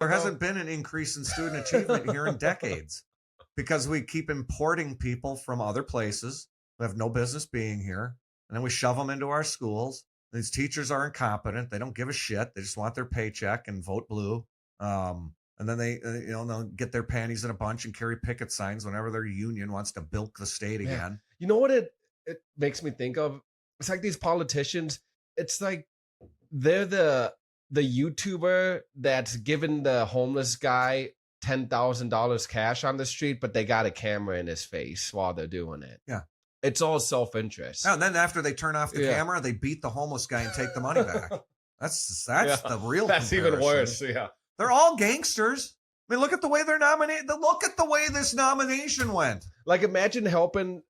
There hasn't been an increase in student achievement here in decades because we keep importing people from other places who have no business being here. And then we shove them into our schools. These teachers are incompetent. They don't give a shit. They just want their paycheck and vote blue. And then they'll get their panties in a bunch and carry picket signs whenever their union wants to bilk the state again. You know what it makes me think of? It's like these politicians. It's like they're the YouTuber that's giving the homeless guy $10,000 cash on the street, but they got a camera in his face while they're doing it. Yeah. It's all self-interest. And then after they turn off the camera, they beat the homeless guy and take the money back. That's the real That's comparison. even worse. Yeah. They're all gangsters. I mean, look at the way they're nominated. Look at the way this nomination went. Like, imagine helping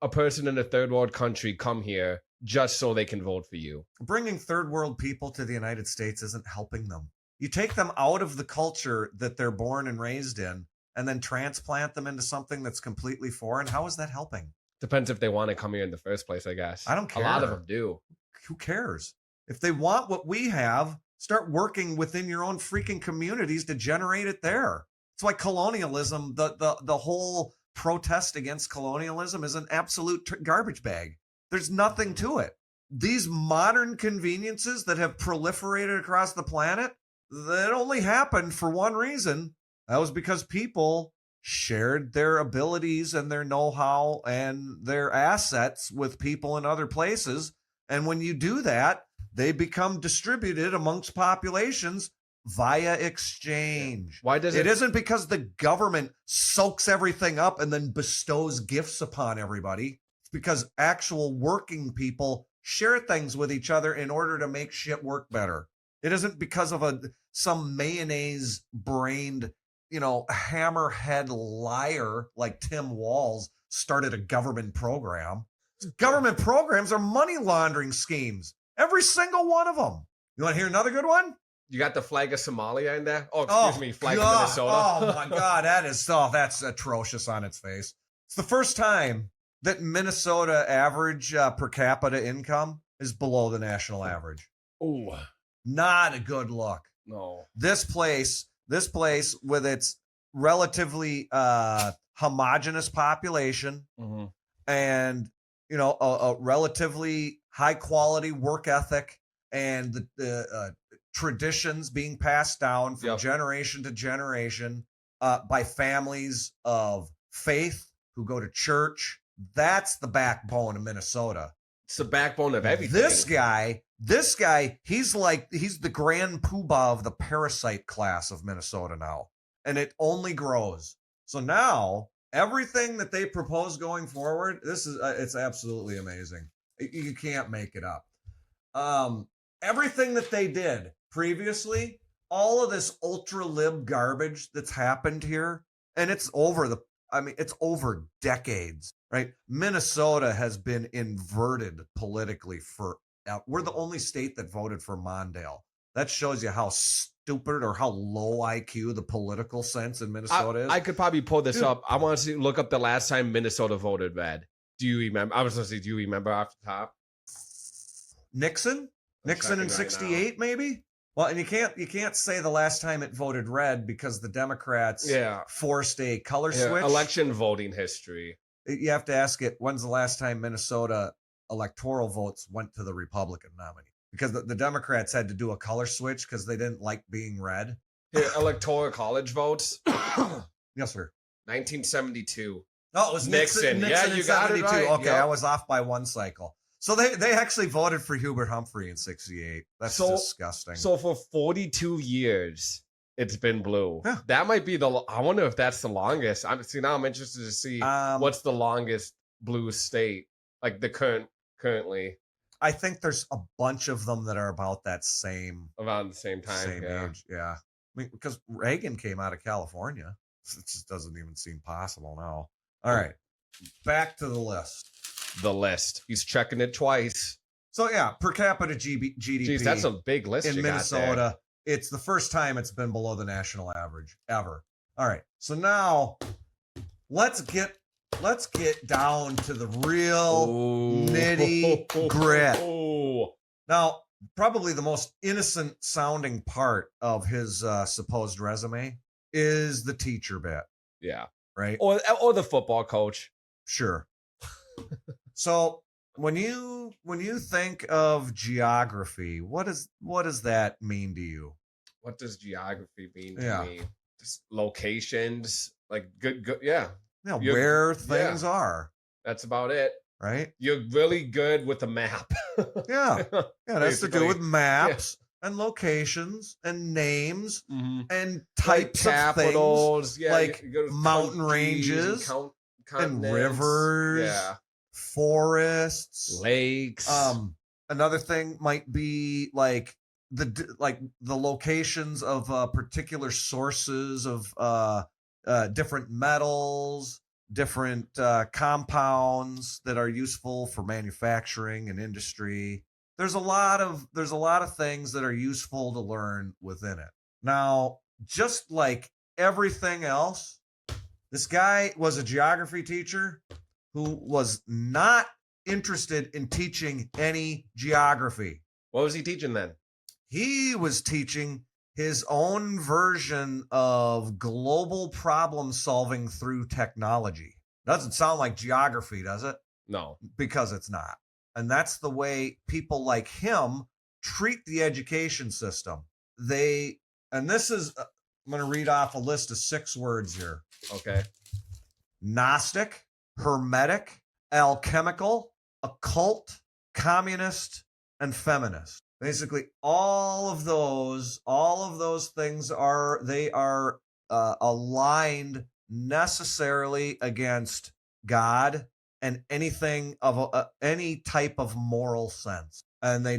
a person in a third world country come here just so they can vote for you. Bringing third world people to the United States isn't helping them. You take them out of the culture that they're born and raised in and then transplant them into something that's completely foreign. How is that helping? Depends if they want to come here in the first place, I guess. I don't care. A lot of them do. Who cares? If they want what we have, start working within your own freaking communities to generate it there. That's why colonialism, the whole protest against colonialism is an absolute garbage bag. There's nothing to it. These modern conveniences that have proliferated across the planet, that only happened for one reason. That was because people shared their abilities and their know-how and their assets with people in other places. And when you do that, they become distributed amongst populations via exchange. Why does it isn't because the government soaks everything up and then bestows gifts upon everybody. It's because actual working people share things with each other in order to make shit work better. It isn't because of some mayonnaise-brained, hammerhead liar like Tim Walz started a government program. Government programs are money laundering schemes. Every single one of them. You want to hear another good one? You got the flag of Somalia in there? Oh, excuse me, flag of Minnesota. Oh my God, that's atrocious on its face. It's the first time that Minnesota average per capita income is below the national average. Ooh. Not a good look. No. This place with its relatively homogenous population and a relatively high quality work ethic and the traditions being passed down from generation to generation by families of faith who go to church. That's the backbone of Minnesota. It's the backbone of everything. This guy, he's the grand poobah of the parasite class of Minnesota now. And it only grows. So now everything that they propose going forward, it's absolutely amazing. You can't make it up. Everything that they did previously, all of this ultra lib garbage that's happened here, and it's over decades, right? Minnesota has been inverted politically we're the only state that voted for Mondale. That shows you how stupid or how low IQ the political sense in Minnesota is. I could probably pull this up. I want to look up the last time Minnesota voted red. Do you remember? I was going to say, do you remember off the top? Nixon in 68, maybe? Well, and you can't say the last time it voted red because the Democrats forced a color switch. Election voting history. You have to ask it, when's the last time Minnesota electoral votes went to the Republican nominee? Because the Democrats had to do a color switch because they didn't like being red. Electoral college votes? Yes, sir. 1972. Oh, it was Nixon yeah, you got it right. Okay, I was off by one cycle. So they actually voted for Hubert Humphrey in 68. That's disgusting. So for 42 years, it's been blue. Yeah. That might be I wonder if that's the longest. Now I'm interested to see what's the longest blue state, like the currently. I think there's a bunch of them that are about that around the same time, age. Yeah, I mean, because Reagan came out of California. It just doesn't even seem possible now. All right, back to the list. He's checking it twice. So yeah, per capita GDP. Jeez, that's a big list in Minnesota. It's the first time it's been below the national average ever. All right, so now let's get down to the real nitty grit. Now, probably the most innocent sounding part of his supposed resume is the teacher bit, Yeah. right? Or the football coach. Sure. So when you think of geography, what does that mean to you? What does geography mean to Yeah. me? Just locations, like good, yeah. You know, You're- where yeah. things are, That's about it. right? You're really good with the map. Yeah. Yeah, that's to do Basically. with maps and locations and names Mhm. and Like types of things, capitals, yeah, like you go to mountain countries and ranges and continents, rivers, yeah, forests. lakes. Another thing might be like the locations of particular sources of different metals, different compounds that are useful for manufacturing and industry. There's a lot of things that are useful to learn within it. Now, just like everything else, this guy was a geography teacher who was not interested in teaching any geography. What was he teaching then? He was teaching his own version of global problem solving through technology. Doesn't sound like geography, does it? No. Because it's not. And that's the way people like him treat the education system. And this is, I'm going to read off a list of 6 words here. Okay. Gnostic, hermetic, alchemical, occult, communist, and feminist. Basically, all of those things are aligned necessarily against God and anything of any type of moral sense. And they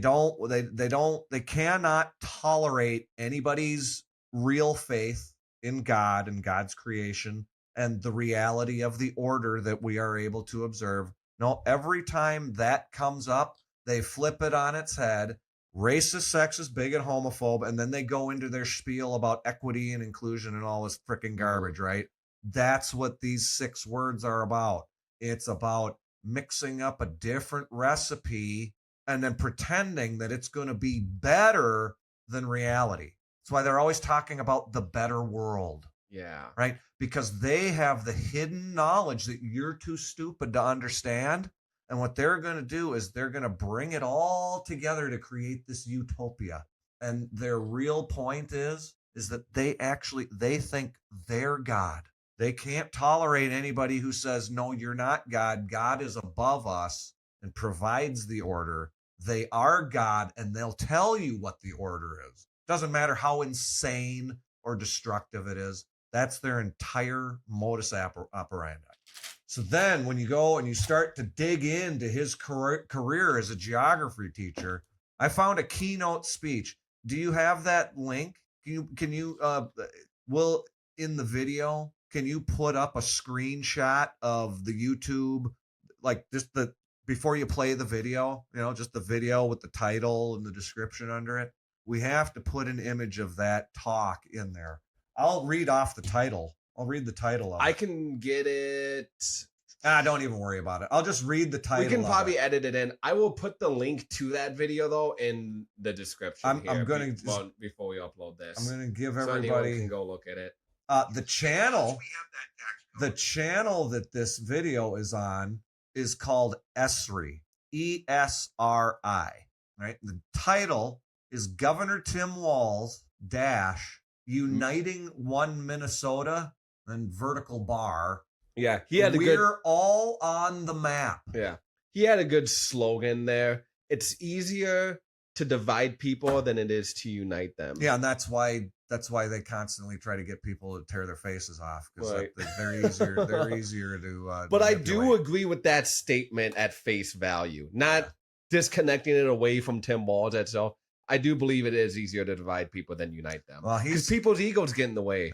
cannot tolerate anybody's real faith in God and God's creation and the reality of the order that we are able to observe. No, every time that comes up, they flip it on its head. Racist, sexist, bigot, homophobe, and then they go into their spiel about equity and inclusion and all this freaking garbage, right? That's what these 6 words are about. It's about mixing up a different recipe and then pretending that it's going to be better than reality. That's why they're always talking about the better world. Yeah. Right? Because they have the hidden knowledge that you're too stupid to understand. And what they're going to do is they're going to bring it all together to create this utopia. And their real point is that they think they're God. They can't tolerate anybody who says, no, you're not God. God is above us and provides the order. They are God, and they'll tell you what the order is. Doesn't matter how insane or destructive it is. That's their entire modus operandi. So then when you go and you start to dig into his career as a geography teacher, I found a keynote speech. Do you have that link? Can you will in the video, can you put up a screenshot of the YouTube, like just before you play the video, just the video with the title and the description under it? We have to put an image of that talk in there. I'll read off the title. I'll read the title of it. I can get it. Don't even worry about it. I'll just read the title. We can probably edit it in. I will put the link to that video though in the description. I'm going to before we upload this. I'm going to give so everybody anyone can go look at it. The channel that this video is on is called ESRI, ESRI. Right. The title is Governor Tim Walz Uniting One Minnesota and vertical bar. Yeah, he had We're all on the map. Yeah, he had a good slogan there. It's easier to divide people than it is to unite them. Yeah, and that's why they constantly try to get people to tear their faces off because Right. they're easier. They're easier to. But I manipulate. do agree with that statement at face value, not disconnecting it away from Tim Walz itself. I do believe it is easier to divide people than unite them. Well, because people's egos get in the way.